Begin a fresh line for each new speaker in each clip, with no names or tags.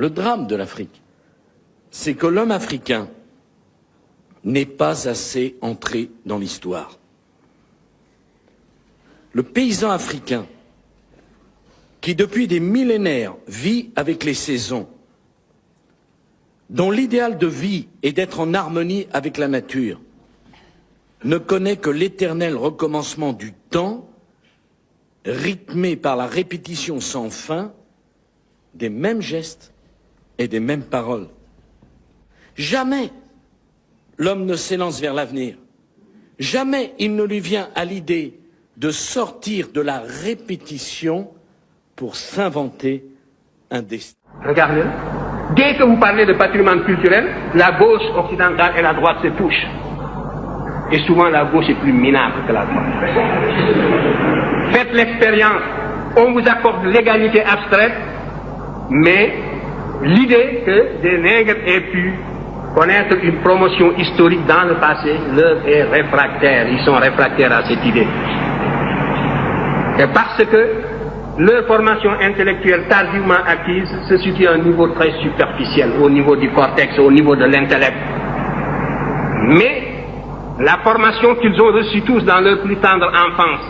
Le drame de l'Afrique, c'est que l'homme africain n'est pas assez entré dans l'histoire. Le paysan africain, qui depuis des millénaires vit avec les saisons, dont l'idéal de vie est d'être en harmonie avec la nature, ne connaît que l'éternel recommencement du temps, rythmé par la répétition sans fin des mêmes gestes et des mêmes paroles. Jamais l'homme ne s'élance vers l'avenir. Jamais il ne lui vient à l'idée de sortir de la répétition pour s'inventer un destin.
Regardez, dès que vous parlez de patrimoine culturel, la gauche occidentale et la droite se touchent. Et souvent la gauche est plus minable que la droite. Faites l'expérience, on vous accorde l'égalité abstraite, mais l'idée que des nègres aient pu connaître une promotion historique dans le passé leur est réfractaire. Ils sont réfractaires à cette idée. Et parce que leur formation intellectuelle tardivement acquise se situe à un niveau très superficiel, au niveau du cortex, au niveau de l'intellect. Mais la formation qu'ils ont reçue tous dans leur plus tendre enfance,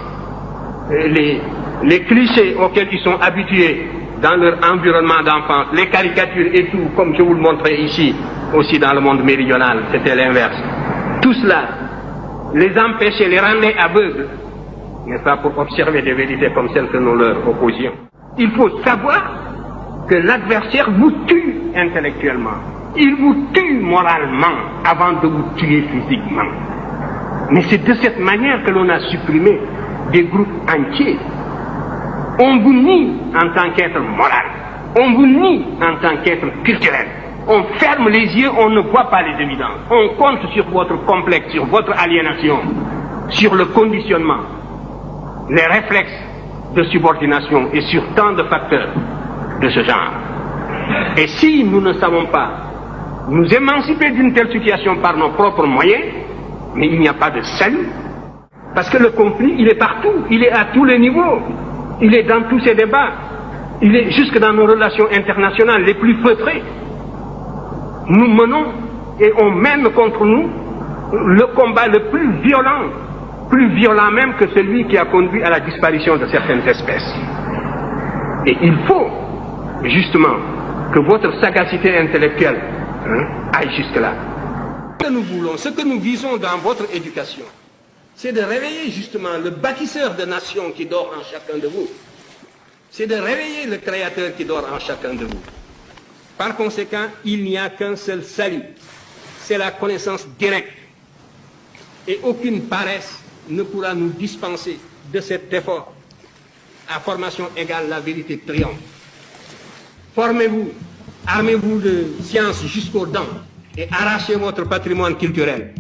les clichés auxquels ils sont habitués dans leur environnement d'enfance, les caricatures et tout, comme je vous le montrais ici, aussi dans le monde méridional, c'était l'inverse. Tout cela les empêchait, les rendait aveugles, n'est-ce pas, pour observer des vérités comme celles que nous leur opposions. Il faut savoir que l'adversaire vous tue intellectuellement. Il vous tue moralement avant de vous tuer physiquement. Mais c'est de cette manière que l'on a supprimé des groupes entiers. On vous nie en tant qu'être moral. On vous nie en tant qu'être culturel. On ferme les yeux, on ne voit pas les évidences. On compte sur votre complexe, sur votre aliénation, sur le conditionnement, les réflexes de subordination et sur tant de facteurs de ce genre. Et si nous ne savons pas nous émanciper d'une telle situation par nos propres moyens, mais il n'y a pas de salut. Parce que le conflit, il est partout, il est à tous les niveaux, il est dans tous ces débats, il est jusque dans nos relations internationales les plus feutrées. Nous menons et on mène contre nous le combat le plus violent même que celui qui a conduit à la disparition de certaines espèces. Et il faut justement que votre sagacité intellectuelle aille jusque-là. Ce que nous voulons, ce que nous visons dans votre éducation, c'est de réveiller justement le bâtisseur de nations qui dort en chacun de vous. C'est de réveiller le créateur qui dort en chacun de vous. Par conséquent, il n'y a qu'un seul salut, c'est la connaissance directe. Et aucune paresse ne pourra nous dispenser de cet effort. À formation égale, la vérité triomphe. Formez-vous, armez-vous de science jusqu'aux dents et arrachez votre patrimoine culturel.